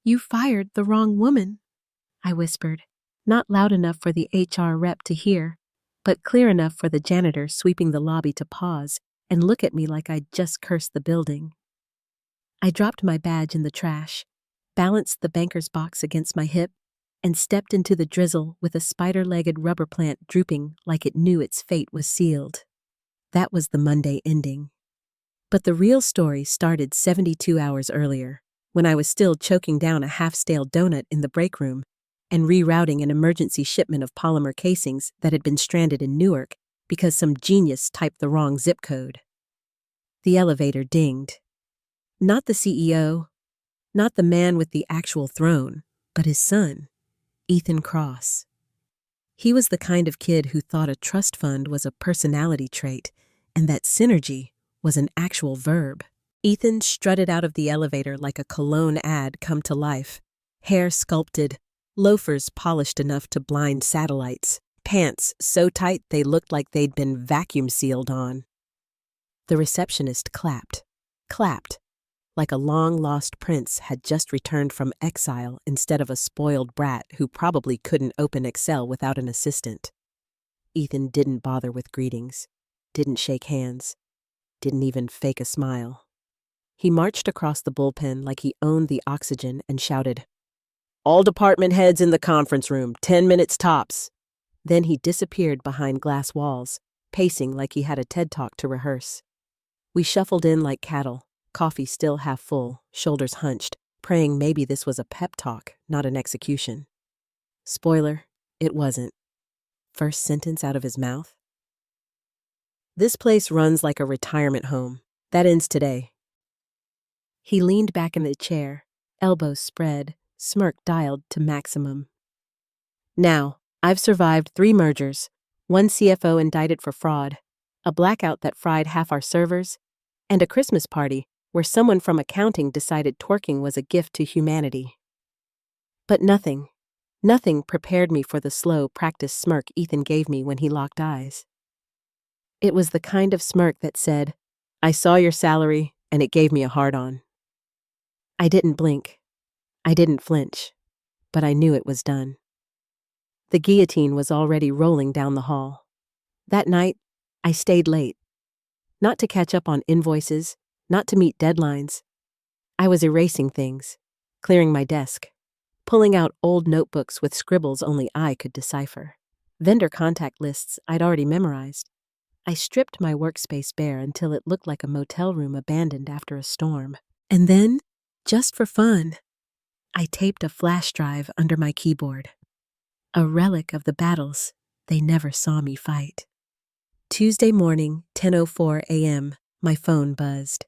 You fired the wrong woman, I whispered, not loud enough for the HR rep to hear, but clear enough for the janitor sweeping the lobby to pause and look at me like I'd just cursed the building. I dropped my badge in the trash, balanced the banker's box against my hip, and stepped into the drizzle with a spider-legged rubber plant drooping like it knew its fate was sealed. That was the Monday ending. But the real story started 72 hours earlier, when I was still choking down a half-stale donut in the break room and rerouting an emergency shipment of polymer casings that had been stranded in Newark because some genius typed the wrong zip code. The elevator dinged. Not the CEO, not the man with the actual throne, but his son, Ethan Cross. He was the kind of kid who thought a trust fund was a personality trait and that synergy was an actual verb. Ethan strutted out of the elevator like a cologne ad come to life, hair sculpted, loafers polished enough to blind satellites, pants so tight they looked like they'd been vacuum sealed on. The receptionist clapped, like a long-lost prince had just returned from exile instead of a spoiled brat who probably couldn't open Excel without an assistant. Ethan didn't bother with greetings, didn't shake hands, didn't even fake a smile. He marched across the bullpen like he owned the oxygen and shouted, "All department heads in the conference room, 10 minutes tops." Then he disappeared behind glass walls, pacing like he had a TED Talk to rehearse. We shuffled in like cattle, coffee still half full, shoulders hunched, praying maybe this was a pep talk, not an execution. Spoiler, it wasn't. First sentence out of his mouth. "This place runs like a retirement home. That ends today." He leaned back in the chair, elbows spread, smirk dialed to maximum. "Now, I've survived 3 mergers, 1 CFO indicted for fraud, a blackout that fried half our servers, and a Christmas party where someone from accounting decided twerking was a gift to humanity." But nothing prepared me for the slow, practiced smirk Ethan gave me when he locked eyes. It was the kind of smirk that said, "I saw your salary, and it gave me a hard-on." I didn't blink. I didn't flinch. But I knew it was done. The guillotine was already rolling down the hall. That night, I stayed late. Not to catch up on invoices, not to meet deadlines. I was erasing things, clearing my desk, pulling out old notebooks with scribbles only I could decipher, vendor contact lists I'd already memorized. I stripped my workspace bare until it looked like a motel room abandoned after a storm. And then, just for fun, I taped a flash drive under my keyboard, a relic of the battles they never saw me fight. Tuesday morning, 10:04 a.m., my phone buzzed.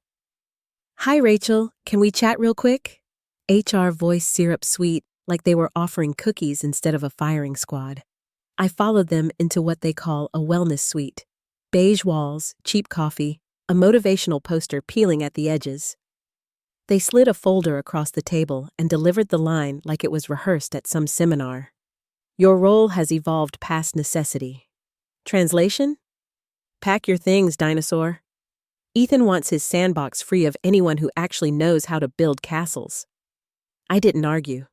"Hi, Rachel, can we chat real quick?" HR voice syrup sweet, like they were offering cookies instead of a firing squad. I followed them into what they call a wellness suite. Beige walls, cheap coffee, a motivational poster peeling at the edges. They slid a folder across the table and delivered the line like it was rehearsed at some seminar. "Your role has evolved past necessity." Translation? "Pack your things, dinosaur. Ethan wants his sandbox free of anyone who actually knows how to build castles." I didn't argue,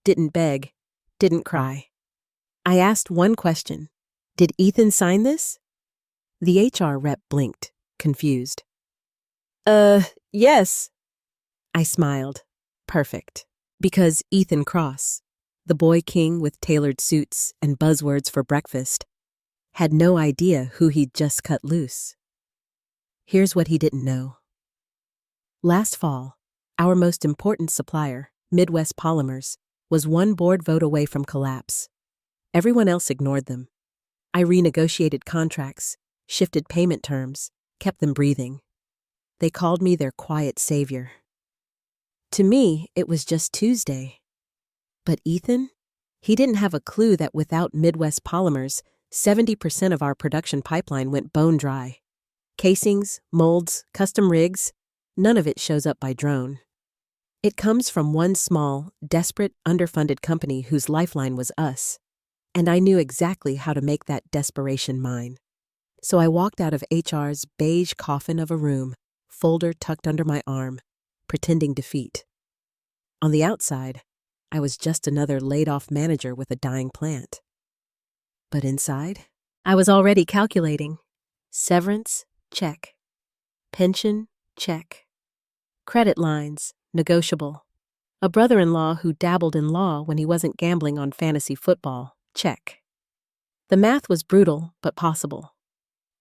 didn't beg, didn't cry. I asked one question. Did Ethan sign this? The HR rep blinked, confused. Yes." I smiled. Perfect. Because Ethan Cross, the boy king with tailored suits and buzzwords for breakfast, had no idea who he'd just cut loose. Here's what he didn't know. Last fall, our most important supplier, Midwest Polymers, was one board vote away from collapse. Everyone else ignored them. I renegotiated contracts, shifted payment terms, kept them breathing. They called me their quiet savior. To me, it was just Tuesday. But Ethan? He didn't have a clue that without Midwest Polymers, 70% of our production pipeline went bone dry. Casings, molds, custom rigs, none of it shows up by drone. It comes from one small, desperate, underfunded company whose lifeline was us. And I knew exactly how to make that desperation mine. So I walked out of HR's beige coffin of a room, folder tucked under my arm, pretending defeat. On the outside, I was just another laid-off manager with a dying plant. But inside, I was already calculating. Severance, check. Pension, check. Credit lines, negotiable. A brother-in-law who dabbled in law when he wasn't gambling on fantasy football, check. The math was brutal, but possible.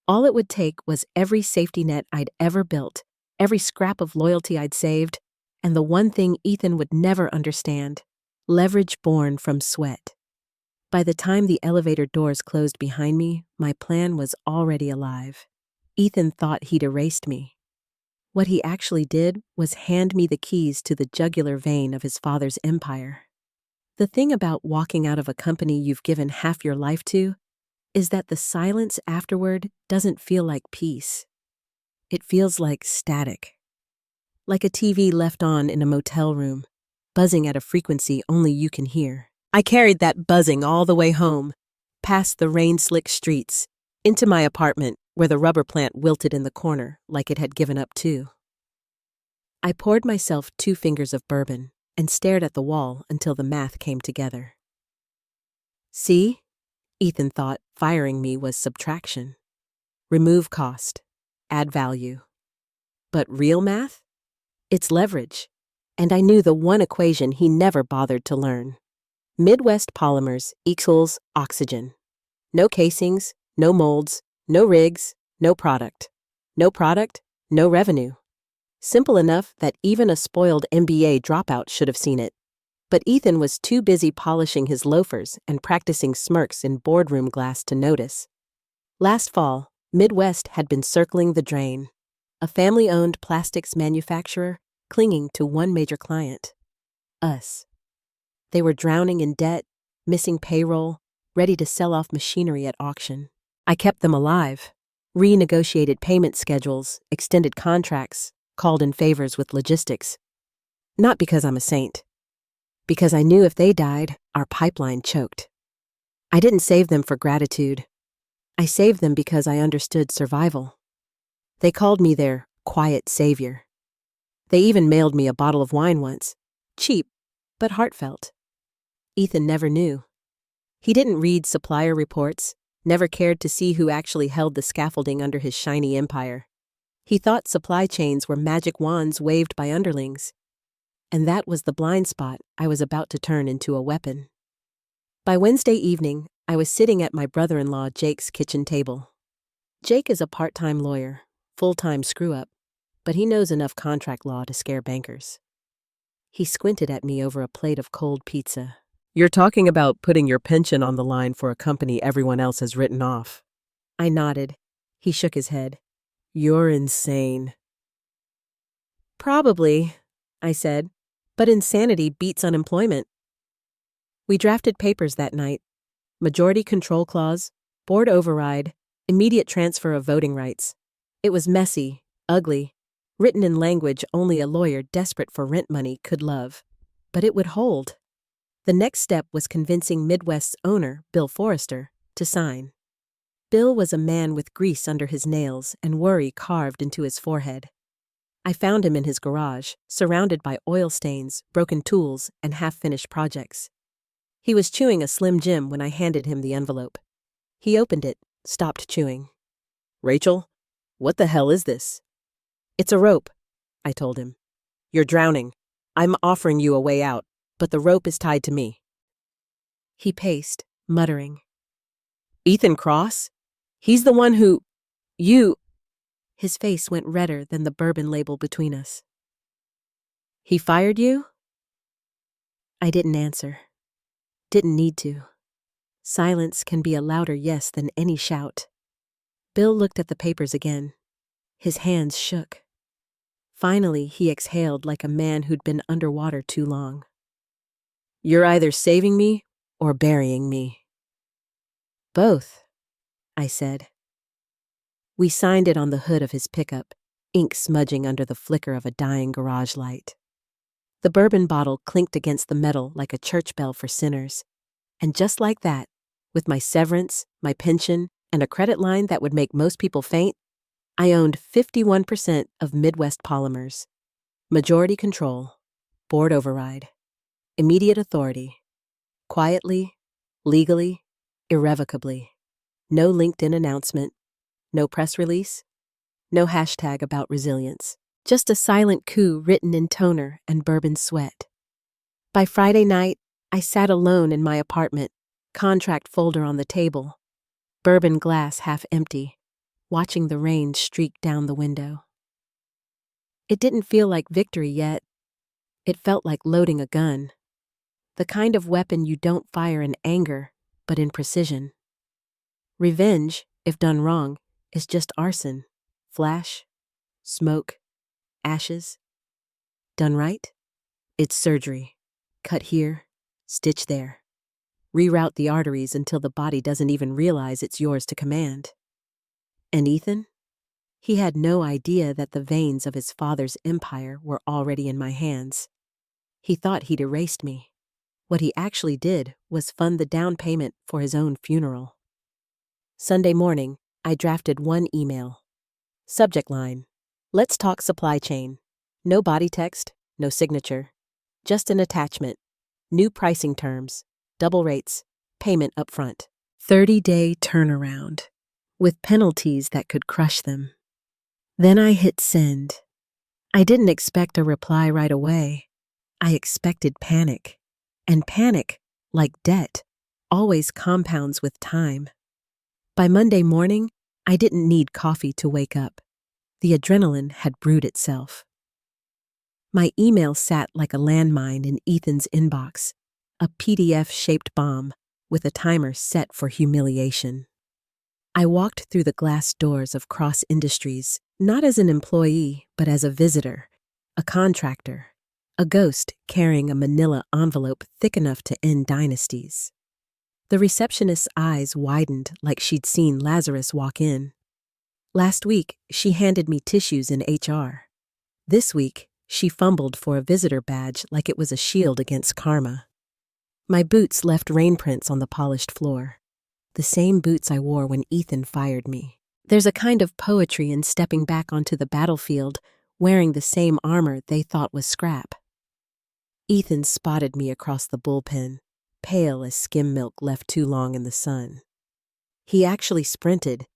All it would take was every safety net I'd ever built, every scrap of loyalty I'd saved, and the one thing Ethan would never understand: leverage born from sweat. By the time the elevator doors closed behind me, my plan was already alive. Ethan thought he'd erased me. What he actually did was hand me the keys to the jugular vein of his father's empire. The thing about walking out of a company you've given half your life to is that the silence afterward doesn't feel like peace. It feels like static. Like a TV left on in a motel room, buzzing at a frequency only you can hear. I carried that buzzing all the way home, past the rain-slick streets, into my apartment where the rubber plant wilted in the corner like it had given up too. I poured myself 2 fingers of bourbon and stared at the wall until the math came together. See? Ethan thought firing me was subtraction. Remove cost, add value. But real math? It's leverage. And I knew the one equation he never bothered to learn. Midwest polymers equals oxygen. No casings, no molds, no rigs, no product. No product, no revenue. Simple enough that even a spoiled MBA dropout should have seen it. But Ethan was too busy polishing his loafers and practicing smirks in boardroom glass to notice. Last fall, Midwest had been circling the drain, a family-owned plastics manufacturer clinging to one major client: us. They were drowning in debt, missing payroll, ready to sell off machinery at auction. I kept them alive, renegotiated payment schedules, extended contracts, called in favors with logistics. Not because I'm a saint. Because I knew if they died, our pipeline choked. I didn't save them for gratitude. I saved them because I understood survival. They called me their quiet savior. They even mailed me a bottle of wine once. Cheap, but heartfelt. Ethan never knew. He didn't read Supplier reports, never cared to see who actually held the scaffolding under his shiny empire. He thought supply chains were magic wands waved by underlings. And that was the blind spot I was about to turn into a weapon. By Wednesday evening, I was sitting at my brother-in-law Jake's kitchen table. Jake is a part-time lawyer, full-time screw-up, but he knows enough contract law to scare bankers. He squinted at me over a plate of cold pizza. "You're talking about putting your pension on the line for a company everyone else has written off." I nodded. He shook his head. "You're insane." "Probably," I said, "but insanity beats unemployment." We drafted papers that night. Majority control clause, board override, immediate transfer of voting rights. It was messy, ugly, written in language only a lawyer desperate for rent money could love. But it would hold. The next step was convincing Midwest's owner, Bill Forrester, to sign. Bill was a man with grease under his nails and worry carved into his forehead. I found him in his garage, surrounded by oil stains, broken tools, and half-finished projects. He was chewing a Slim Jim when I handed him the envelope. He opened it, stopped chewing. "Rachel, what the hell is this?" "It's a rope," I told him. "You're drowning. I'm offering you a way out, but the rope is tied to me." He paced, muttering. "Ethan Cross? He's the one who... You..." His face went redder than the bourbon label between us. "He fired you?" I didn't answer. Didn't need to. Silence can be a louder yes than any shout. Bill looked at the papers again. His hands shook. Finally, he exhaled like a man who'd been underwater too long. "You're either saving me or burying me." "Both," I said. We signed it on the hood of his pickup, ink smudging under the flicker of a dying garage light. The bourbon bottle clinked against the metal like a church bell for sinners. And just like that, with my severance, my pension, and a credit line that would make most people faint, I owned 51% of Midwest Polymers. Majority control, board override. Immediate authority. Quietly, legally, irrevocably. No LinkedIn announcement, no press release, no hashtag about resilience. Just a silent coup written in toner and bourbon sweat. By Friday night, I sat alone in my apartment, contract folder on the table, bourbon glass half empty, watching the rain streak down the window. It didn't feel like victory yet. It felt like loading a gun. The kind of weapon you don't fire in anger, but in precision. Revenge, if done wrong, is just arson. Flash, smoke, ashes. Done right? It's surgery. Cut here, stitch there. Reroute the arteries until the body doesn't even realize it's yours to command. And Ethan? He had no idea that the veins of his father's empire were already in my hands. He thought he'd erased me. What he actually did was fund the down payment for his own funeral. Sunday morning, I drafted one email. Subject line: Let's talk supply chain. No body text, no signature. Just an attachment. New pricing terms. Double rates. Payment upfront. 30-day turnaround. With penalties that could crush them. Then I hit send. I didn't expect a reply right away. I expected panic. And panic, like debt, always compounds with time. By Monday morning, I didn't need coffee to wake up. The adrenaline had brewed itself. My email sat like a landmine in Ethan's inbox, a PDF-shaped bomb with a timer set for humiliation. I walked through the glass doors of Cross Industries, not as an employee, but as a visitor, a contractor, a ghost carrying a manila envelope thick enough to end dynasties. The receptionist's eyes widened like she'd seen Lazarus walk in. Last week, she handed me tissues in HR. This week, she fumbled for a visitor badge like it was a shield against karma. My boots left rain prints on the polished floor. The same boots I wore when Ethan fired me. There's a kind of poetry in stepping back onto the battlefield, wearing the same armor they thought was scrap. Ethan spotted me across the bullpen, pale as skim milk left too long in the sun. He actually sprinted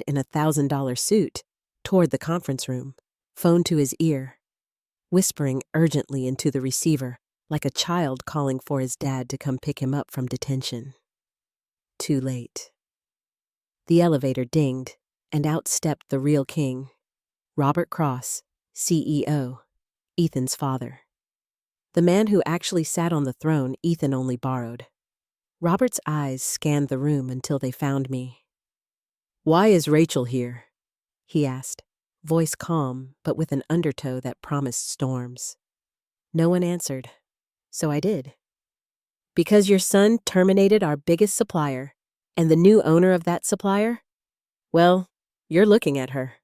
in a $1,000 suit, toward the conference room, phone to his ear, whispering urgently into the receiver like a child calling for his dad to come pick him up from detention. Too late. The elevator dinged, and out stepped the real king, Robert Cross, CEO, Ethan's father. The man who actually sat on the throne Ethan only borrowed. Robert's eyes scanned the room until they found me. "Why is Rachel here?" he asked, voice calm but with an undertow that promised storms. No one answered, so I did. "Because your son terminated our biggest supplier, and the new owner of that supplier? Well, you're looking at her."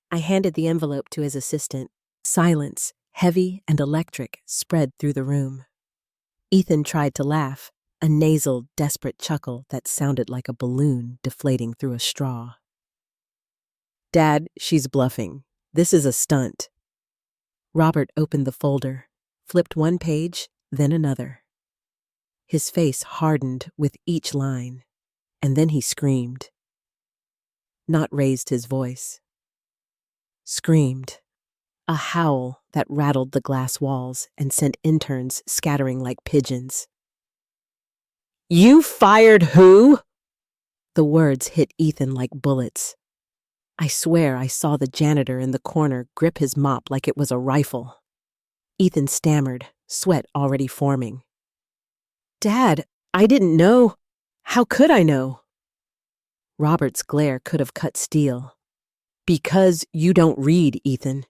I handed the envelope to his assistant. Silence, heavy and electric, spread through the room. Ethan tried to laugh, a nasal, desperate chuckle that sounded like a balloon deflating through a straw. "Dad, she's bluffing. This is a stunt." Robert opened the folder, flipped one page, then another. His face hardened with each line, and then he screamed. Not raised his voice. Screamed. A howl that rattled the glass walls and sent interns scattering like pigeons. "You fired who?" The words hit Ethan like bullets. I swear I saw the janitor in the corner grip his mop like it was a rifle. Ethan stammered, sweat already forming. "Dad, I didn't know. How could I know?" Robert's glare could have cut steel. "Because you don't read, Ethan.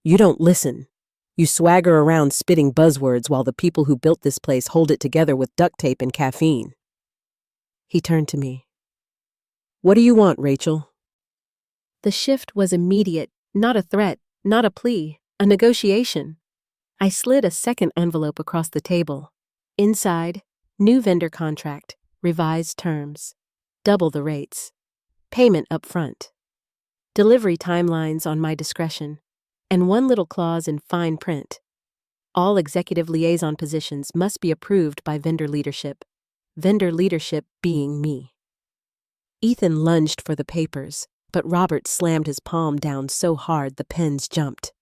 You don't listen. You swagger around spitting buzzwords while the people who built this place hold it together with duct tape and caffeine." He turned to me. "What do you want, Rachel?" The shift was immediate, not a threat, not a plea, a negotiation. I slid a second envelope across the table. Inside, new vendor contract, revised terms, double the rates, payment up front, delivery timelines on my discretion, and one little clause in fine print. All executive liaison positions must be approved by vendor leadership being me. Ethan lunged for the papers, but Robert slammed his palm down so hard the pens jumped.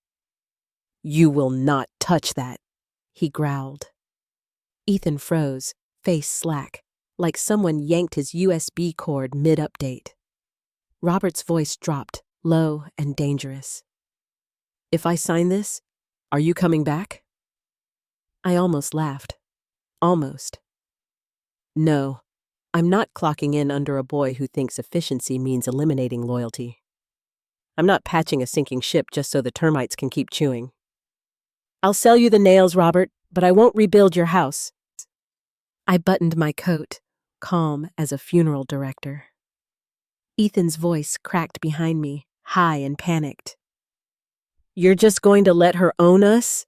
"You will not touch that," he growled. Ethan froze, face slack, like someone yanked his USB cord mid-update. Robert's voice dropped, low and dangerous. "If I sign this, are you coming back?" I almost laughed. Almost. "No, I'm not clocking in under a boy who thinks efficiency means eliminating loyalty. I'm not patching a sinking ship just so the termites can keep chewing. I'll sell you the nails, Robert, but I won't rebuild your house." I buttoned my coat, calm as a funeral director. Ethan's voice cracked behind me, high and panicked. "You're just going to let her own us?"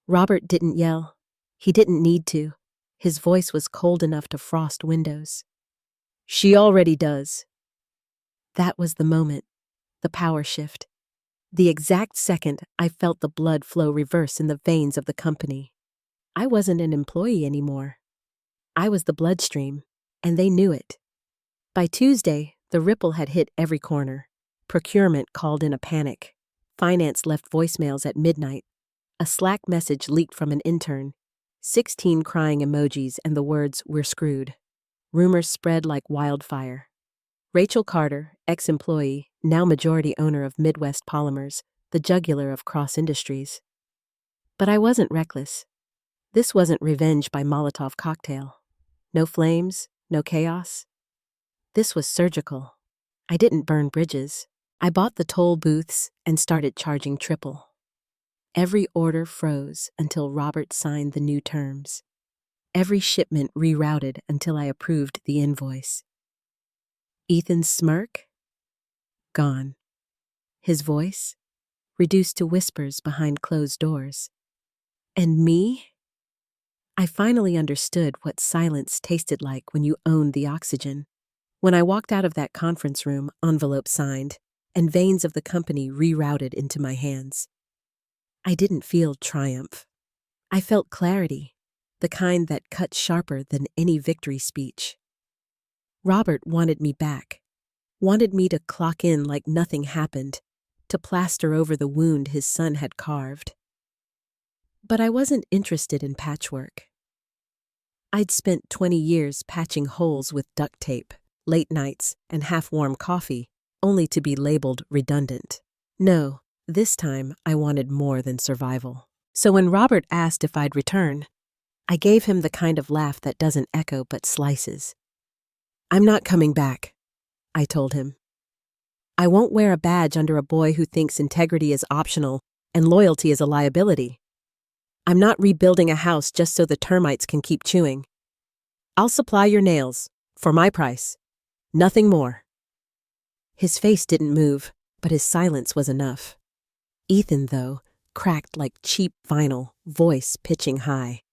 Robert didn't yell. He didn't need to. His voice was cold enough to frost windows. "She already does." That was the moment, the power shift. The exact second I felt the blood flow reverse in the veins of the company. I wasn't an employee anymore. I was the bloodstream, and they knew it. By Tuesday, the ripple had hit every corner. Procurement called in a panic. Finance left voicemails at midnight. A Slack message leaked from an intern. 16 crying emojis and the words, "We're screwed." Rumors spread like wildfire. Rachel Carter, ex-employee, now majority owner of Midwest Polymers, the jugular of cross industries. But I wasn't reckless. This wasn't revenge by Molotov cocktail. No flames, no chaos. This was surgical. I didn't burn bridges. I bought the toll booths and started charging triple. Every order froze until Robert signed the new terms. Every shipment rerouted until I approved the invoice. Ethan's smirk? Gone. His voice? Reduced to whispers behind closed doors. And me? I finally understood what silence tasted like when you owned the oxygen. When I walked out of that conference room, envelope signed, and veins of the company rerouted into my hands. I didn't feel triumph. I felt clarity, the kind that cut sharper than any victory speech. Robert wanted me back, wanted me to clock in like nothing happened, to plaster over the wound his son had carved. But I wasn't interested in patchwork. I'd spent 20 years patching holes with duct tape, late nights, and half-warm coffee, only to be labeled redundant. No. This time, I wanted more than survival. So when Robert asked if I'd return, I gave him the kind of laugh that doesn't echo but slices. "I'm not coming back," I told him. "I won't wear a badge under a boy who thinks integrity is optional and loyalty is a liability. I'm not rebuilding a house just so the termites can keep chewing. I'll supply your nails, for my price. Nothing more." His face didn't move, but his silence was enough. Ethan, though, cracked like cheap vinyl, voice pitching high.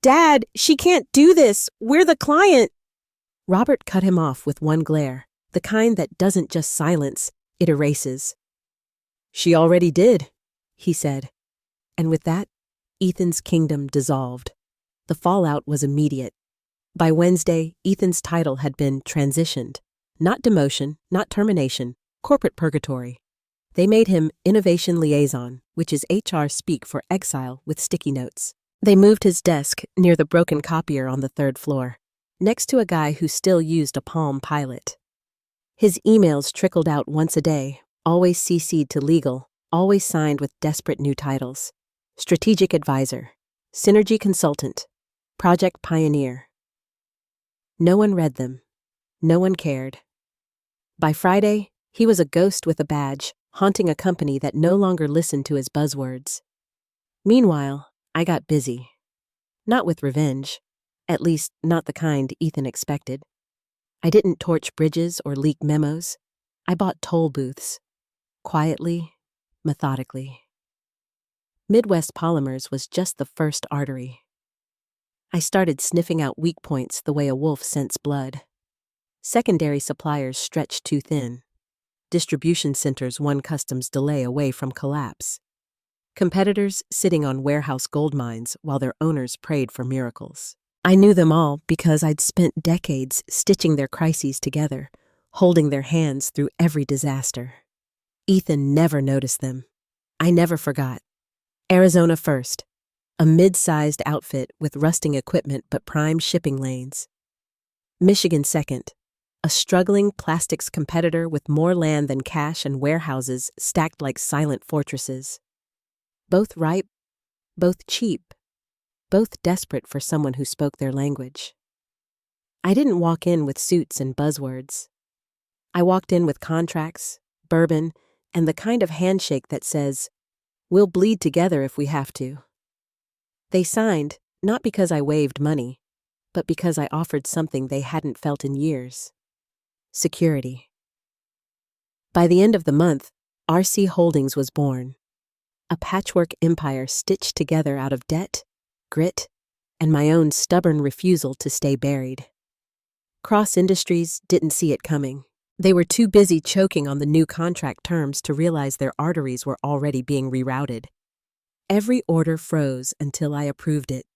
"Dad, she can't do this! We're the client!" Robert cut him off with one glare, the kind that doesn't just silence, it erases. "She already did," he said. And with that, Ethan's kingdom dissolved. The fallout was immediate. By Wednesday, Ethan's title had been transitioned. Not demotion, not termination, corporate purgatory. They made him Innovation Liaison, which is HR speak for exile with sticky notes. They moved his desk near the broken copier on the 3rd floor, next to a guy who still used a Palm Pilot. His emails trickled out once a day, always CC'd to legal, always signed with desperate new titles. Strategic Advisor, Synergy Consultant, Project Pioneer. No one read them. No one cared. By Friday, he was a ghost with a badge, haunting a company that no longer listened to his buzzwords. Meanwhile, I got busy. Not with revenge, at least not the kind Ethan expected. I didn't torch bridges or leak memos. I bought toll booths. Quietly, methodically. Midwest Polymers was just the first artery. I started sniffing out weak points the way a wolf scents blood. Secondary suppliers stretched too thin. Distribution centers one customs delay away from collapse. Competitors sitting on warehouse gold mines while their owners prayed for miracles. I knew them all because I'd spent decades stitching their crises together, holding their hands through every disaster. Ethan never noticed them. I never forgot. Arizona first, a mid-sized outfit with rusting equipment but prime shipping lanes. Michigan second, a struggling plastics competitor with more land than cash and warehouses stacked like silent fortresses. Both ripe, both cheap, both desperate for someone who spoke their language. I didn't walk in with suits and buzzwords. I walked in with contracts, bourbon, and the kind of handshake that says, "We'll bleed together if we have to." They signed, not because I waved money, but because I offered something they hadn't felt in years: security. By the end of the month, RC Holdings was born, a patchwork empire stitched together out of debt, grit, and my own stubborn refusal to stay buried. Cross Industries didn't see it coming. They were too busy choking on the new contract terms to realize their arteries were already being rerouted. Every order froze until I approved it.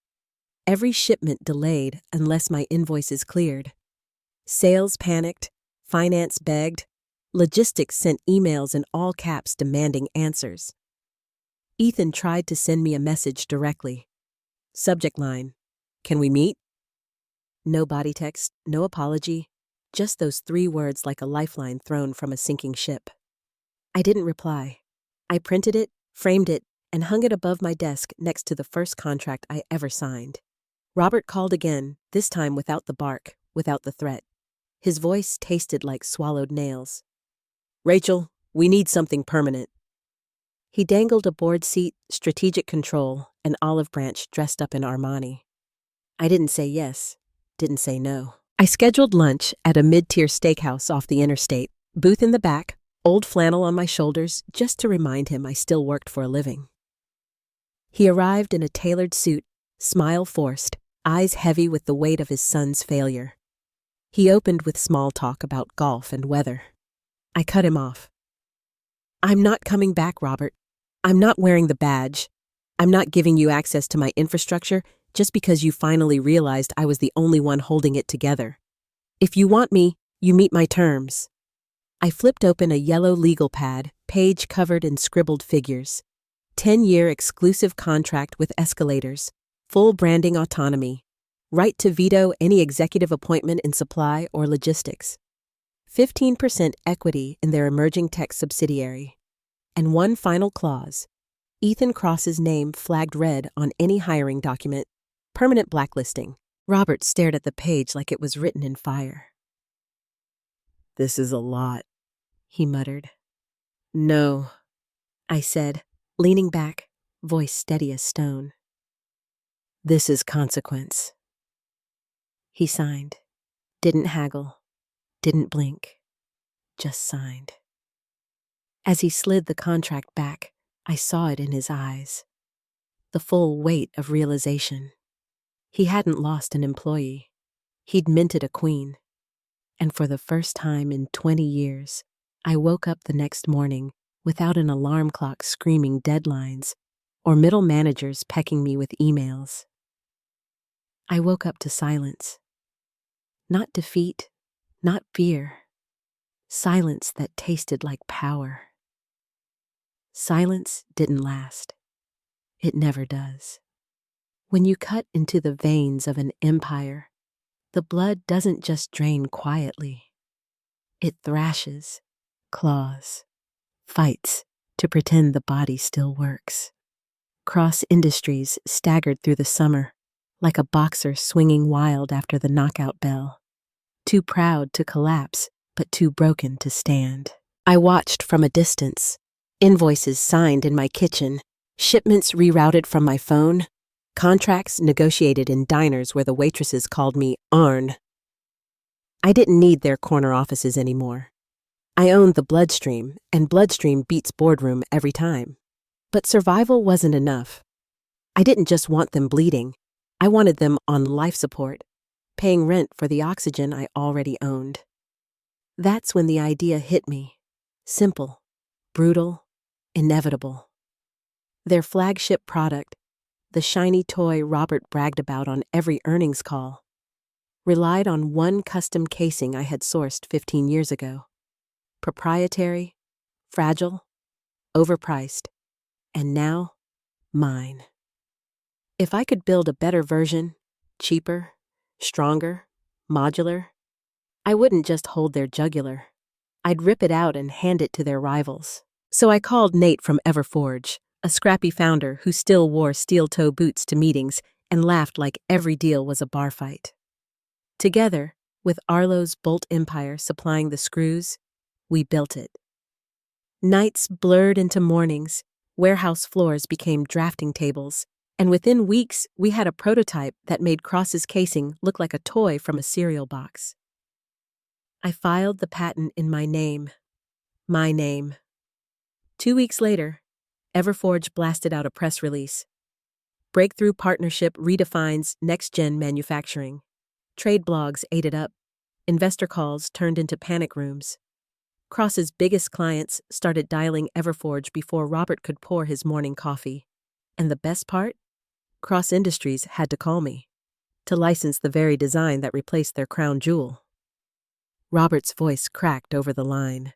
Every shipment delayed unless my invoices cleared. Sales panicked, finance begged, logistics sent emails in all caps demanding answers. Ethan tried to send me a message directly. Subject line: "Can we meet?" No body text, no apology, just those 3 words like a lifeline thrown from a sinking ship. I didn't reply. I printed it, framed it, and hung it above my desk next to the first contract I ever signed. Robert called again, this time without the bark, without the threat. His voice tasted like swallowed nails. "Rachel, we need something permanent." He dangled a board seat, strategic control, an olive branch dressed up in Armani. I didn't say yes, didn't say no. I scheduled lunch at a mid-tier steakhouse off the interstate, booth in the back, old flannel on my shoulders, just to remind him I still worked for a living. He arrived in a tailored suit, smile forced, eyes heavy with the weight of his son's failure. He opened with small talk about golf and weather. I cut him off. "I'm not coming back, Robert. I'm not wearing the badge. I'm not giving you access to my infrastructure just because you finally realized I was the only one holding it together. If you want me, you meet my terms." I flipped open a yellow legal pad, page covered in scribbled figures. 10-year exclusive contract with escalators, full branding autonomy, right to veto any executive appointment in supply or logistics, 15% equity in their emerging tech subsidiary, and one final clause: Ethan Cross's name flagged red on any hiring document, permanent blacklisting. Robert stared at the page like it was written in fire. "This is a lot," he muttered. "No," I said, leaning back, voice steady as stone. "This is consequence." He signed. Didn't haggle. Didn't blink. Just signed. As he slid the contract back, I saw it in his eyes. The full weight of realization. He hadn't lost an employee. He'd minted a queen. And for the first time in 20 years, I woke up the next morning without an alarm clock screaming deadlines or middle managers pecking me with emails. I woke up to silence. Not defeat, not fear. Silence that tasted like power. Silence didn't last. It never does. When you cut into the veins of an empire, the blood doesn't just drain quietly. It thrashes, claws, fights to pretend the body still works. Cross Industries staggered through the summer, like a boxer swinging wild after the knockout bell. Too proud to collapse, but too broken to stand. I watched from a distance. Invoices signed in my kitchen, shipments rerouted from my phone, contracts negotiated in diners where the waitresses called me Arn. I didn't need their corner offices anymore. I owned the bloodstream, and bloodstream beats boardroom every time. But survival wasn't enough. I didn't just want them bleeding. I wanted them on life support, paying rent for the oxygen I already owned. That's when the idea hit me. Simple, brutal, inevitable. Their flagship product, the shiny toy Robert bragged about on every earnings call, relied on one custom casing I had sourced 15 years ago. Proprietary, fragile, overpriced, and now mine. If I could build a better version, cheaper, stronger, modular, I wouldn't just hold their jugular. I'd rip it out and hand it to their rivals. So I called Nate from Everforge, a scrappy founder who still wore steel-toe boots to meetings and laughed like every deal was a bar fight. Together, with Arlo's Bolt Empire supplying the screws, we built it. Nights blurred into mornings, warehouse floors became drafting tables, and within weeks we had a prototype that made Cross's casing look like a toy from a cereal box. I filed the patent in my name. My name. 2 weeks later, Everforge blasted out a press release. Breakthrough partnership redefines next-gen manufacturing. Trade blogs ate it up. Investor calls turned into panic rooms. Cross's biggest clients started dialing Everforge before Robert could pour his morning coffee. And the best part? Cross Industries had to call me to license the very design that replaced their crown jewel. Robert's voice cracked over the line,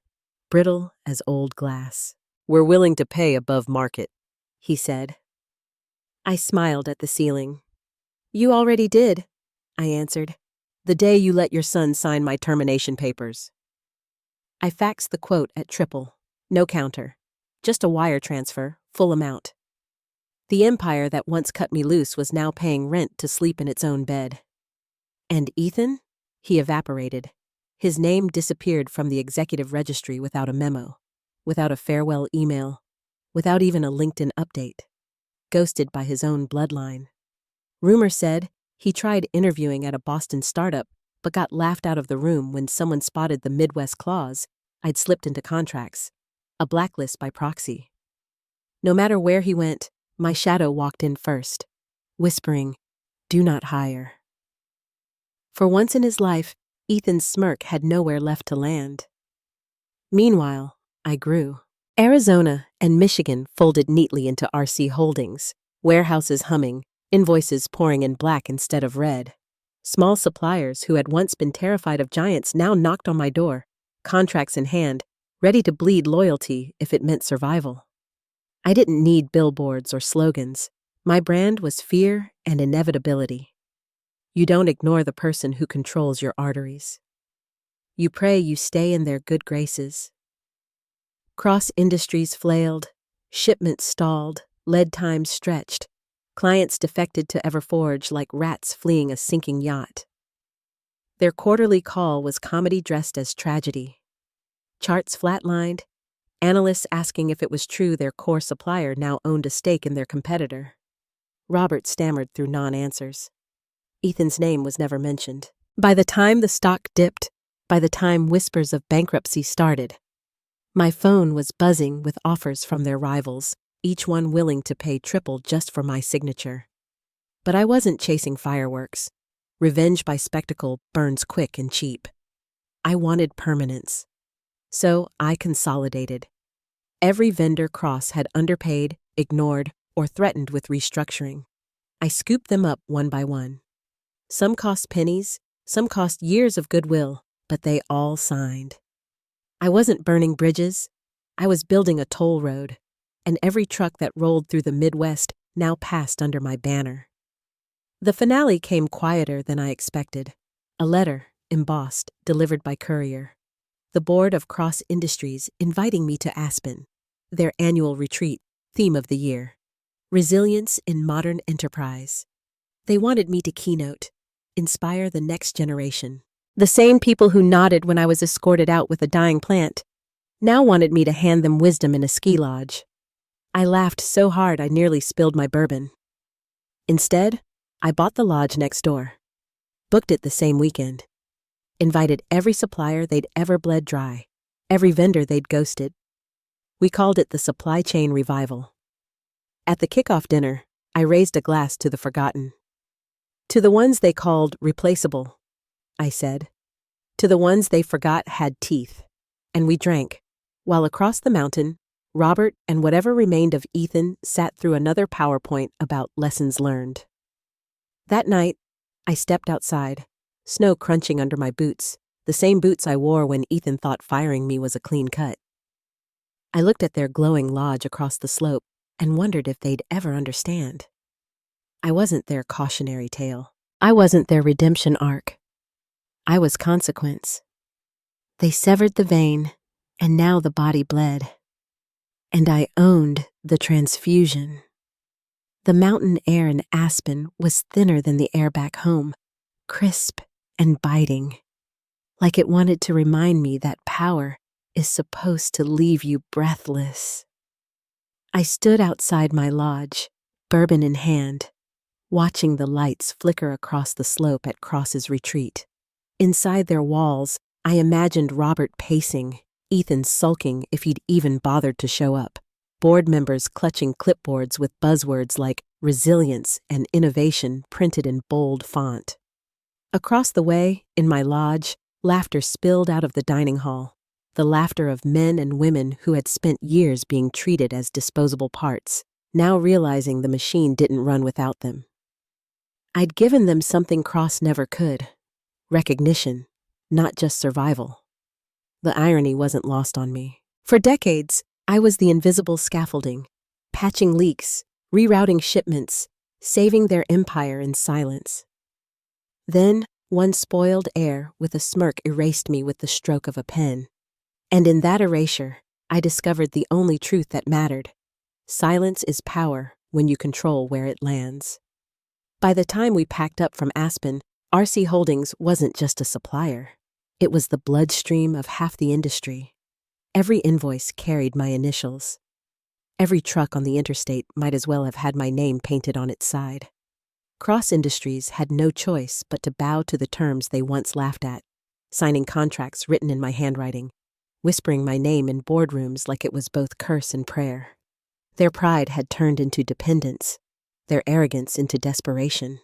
brittle as old glass. "We're willing to pay above market," he said. I smiled at the ceiling. "You already did," I answered, "the day you let your son sign my termination papers." I faxed the quote at triple. No counter. Just a wire transfer, full amount. The empire that once cut me loose was now paying rent to sleep in its own bed. And Ethan? He evaporated. His name disappeared from the executive registry without a memo, without a farewell email, without even a LinkedIn update. Ghosted by his own bloodline. Rumor said he tried interviewing at a Boston startup, but got laughed out of the room when someone spotted the Midwest clause I'd slipped into contracts, a blacklist by proxy. No matter where he went, my shadow walked in first, whispering, "Do not hire." For once in his life, Ethan's smirk had nowhere left to land. Meanwhile, I grew. Arizona and Michigan folded neatly into RC Holdings, warehouses humming, invoices pouring in black instead of red. Small suppliers who had once been terrified of giants now knocked on my door, contracts in hand, ready to bleed loyalty if it meant survival. I didn't need billboards or slogans. My brand was fear and inevitability. You don't ignore the person who controls your arteries. You pray you stay in their good graces. Cross Industries flailed, shipments stalled, lead times stretched. Clients defected to Everforge like rats fleeing a sinking yacht. Their quarterly call was comedy dressed as tragedy. Charts flatlined, analysts asking if it was true their core supplier now owned a stake in their competitor. Robert stammered through non-answers. Ethan's name was never mentioned. By the time the stock dipped, by the time whispers of bankruptcy started, my phone was buzzing with offers from their rivals, each one willing to pay triple just for my signature. But I wasn't chasing fireworks. Revenge by spectacle burns quick and cheap. I wanted permanence. So I consolidated. Every vendor Cross had underpaid, ignored, or threatened with restructuring. I scooped them up one by one. Some cost pennies, some cost years of goodwill, but they all signed. I wasn't burning bridges. I was building a toll road, and every truck that rolled through the Midwest now passed under my banner. The finale came quieter than I expected. A letter, embossed, delivered by courier. The board of Cross Industries inviting me to Aspen, their annual retreat, theme of the year. Resilience in modern enterprise. They wanted me to keynote, inspire the next generation. The same people who nodded when I was escorted out with a dying plant now wanted me to hand them wisdom in a ski lodge. I laughed so hard I nearly spilled my bourbon. Instead, I bought the lodge next door, booked it the same weekend, invited every supplier they'd ever bled dry, every vendor they'd ghosted. We called it the Supply Chain Revival. At the kickoff dinner, I raised a glass to the forgotten. To the ones they called replaceable, I said. To the ones they forgot had teeth. And we drank, while across the mountain, Robert and whatever remained of Ethan sat through another PowerPoint about lessons learned. That night, I stepped outside, snow crunching under my boots, the same boots I wore when Ethan thought firing me was a clean cut. I looked at their glowing lodge across the slope and wondered if they'd ever understand. I wasn't their cautionary tale. I wasn't their redemption arc. I was consequence. They severed the vein, and now the body bled. And I owned the transfusion. The mountain air in Aspen was thinner than the air back home, crisp and biting, like it wanted to remind me that power is supposed to leave you breathless. I stood outside my lodge, bourbon in hand, watching the lights flicker across the slope at Cross's retreat. Inside their walls, I imagined Robert pacing, Ethan sulking if he'd even bothered to show up, board members clutching clipboards with buzzwords like resilience and innovation printed in bold font. Across the way, in my lodge, laughter spilled out of the dining hall, the laughter of men and women who had spent years being treated as disposable parts, now realizing the machine didn't run without them. I'd given them something Cross never could: recognition, not just survival. The irony wasn't lost on me. For decades, I was the invisible scaffolding, patching leaks, rerouting shipments, saving their empire in silence. Then, one spoiled heir with a smirk erased me with the stroke of a pen. And in that erasure, I discovered the only truth that mattered. Silence is power when you control where it lands. By the time we packed up from Aspen, RC Holdings wasn't just a supplier. It was the bloodstream of half the industry. Every invoice carried my initials. Every truck on the interstate might as well have had my name painted on its side. Cross Industries had no choice but to bow to the terms they once laughed at, signing contracts written in my handwriting, whispering my name in boardrooms like it was both curse and prayer. Their pride had turned into dependence, their arrogance into desperation.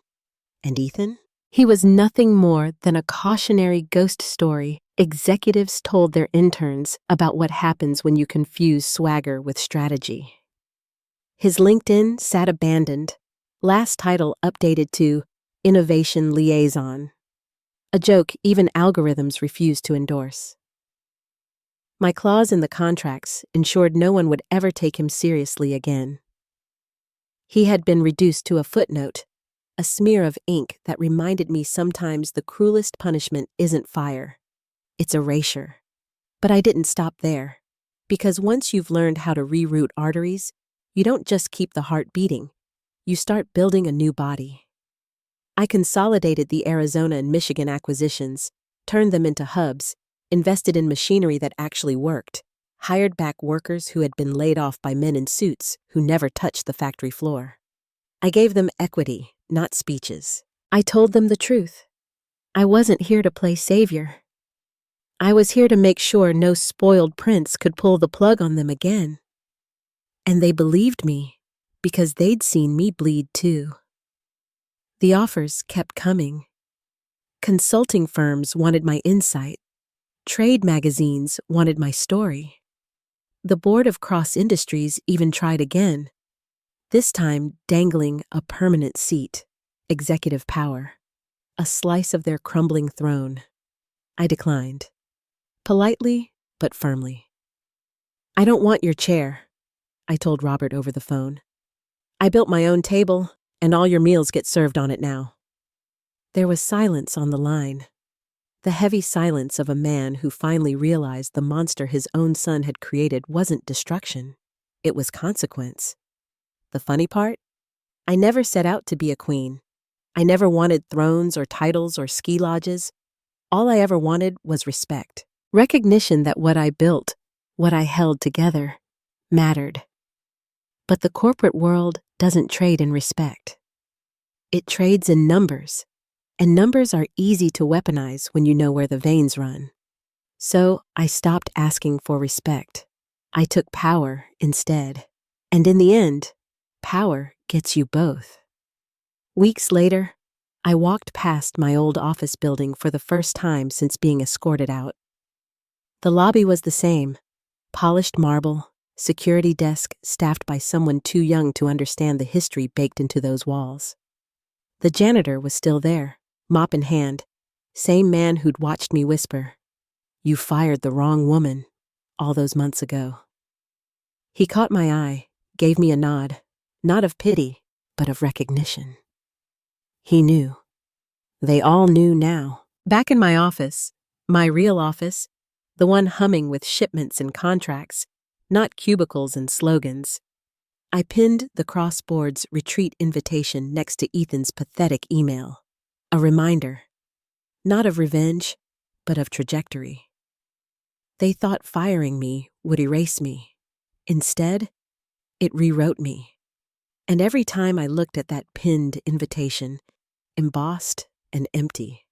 And Ethan? He was nothing more than a cautionary ghost story executives told their interns about what happens when you confuse swagger with strategy. His LinkedIn sat abandoned, last title updated to Innovation Liaison, a joke even algorithms refused to endorse. My clause in the contracts ensured no one would ever take him seriously again. He had been reduced to a footnote, a smear of ink that reminded me sometimes the cruelest punishment isn't fire, it's erasure. But I didn't stop there, because once you've learned how to reroute arteries, you don't just keep the heart beating, you start building a new body. I consolidated the Arizona and Michigan acquisitions, turned them into hubs, invested in machinery that actually worked, hired back workers who had been laid off by men in suits who never touched the factory floor. I gave them equity, not speeches. I told them the truth. I wasn't here to play savior. I was here to make sure no spoiled prince could pull the plug on them again. And they believed me because they'd seen me bleed too. The offers kept coming. Consulting firms wanted my insight. Trade magazines wanted my story. The board of Cross Industries even tried again, this time dangling a permanent seat, executive power, a slice of their crumbling throne. I declined, politely but firmly. I don't want your chair, I told Robert over the phone. I built my own table, and all your meals get served on it now. There was silence on the line, the heavy silence of a man who finally realized the monster his own son had created wasn't destruction, it was consequence. The funny part? I never set out to be a queen. I never wanted thrones or titles or ski lodges. All I ever wanted was respect. Recognition that what I built, what I held together, mattered. But the corporate world doesn't trade in respect. It trades in numbers, and numbers are easy to weaponize when you know where the veins run. So I stopped asking for respect. I took power instead. And in the end, power gets you both. Weeks later, I walked past my old office building for the first time since being escorted out. The lobby was the same, polished marble, security desk staffed by someone too young to understand the history baked into those walls. The janitor was still there, mop in hand, same man who'd watched me whisper, "You fired the wrong woman," all those months ago. He caught my eye, gave me a nod, not of pity, but of recognition. He knew. They all knew now. Back in my office, my real office, the one humming with shipments and contracts, not cubicles and slogans, I pinned the crossboard's retreat invitation next to Ethan's pathetic email. A reminder, not of revenge, but of trajectory. They thought firing me would erase me. Instead, it rewrote me. And every time I looked at that pinned invitation, embossed and empty,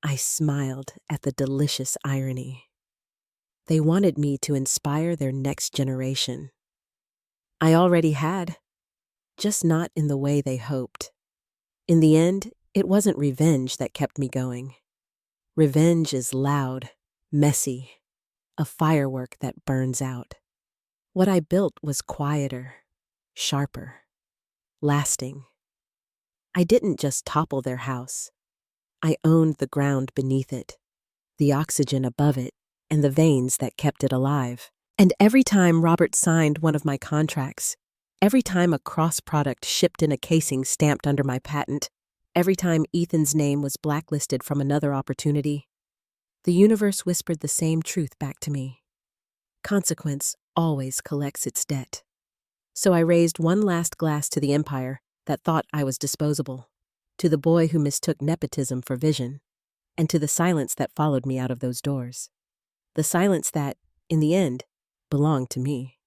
I smiled at the delicious irony. They wanted me to inspire their next generation. I already had, just not in the way they hoped. In the end, it wasn't revenge that kept me going. Revenge is loud, messy, a firework that burns out. What I built was quieter, sharper, lasting. I didn't just topple their house. I owned the ground beneath it, the oxygen above it, and the veins that kept it alive. And every time Robert signed one of my contracts, every time a cross-product shipped in a casing stamped under my patent, every time Ethan's name was blacklisted from another opportunity, the universe whispered the same truth back to me. Consequence always collects its debt. So I raised one last glass to the empire that thought I was disposable, to the boy who mistook nepotism for vision, and to the silence that followed me out of those doors. The silence that, in the end, belonged to me.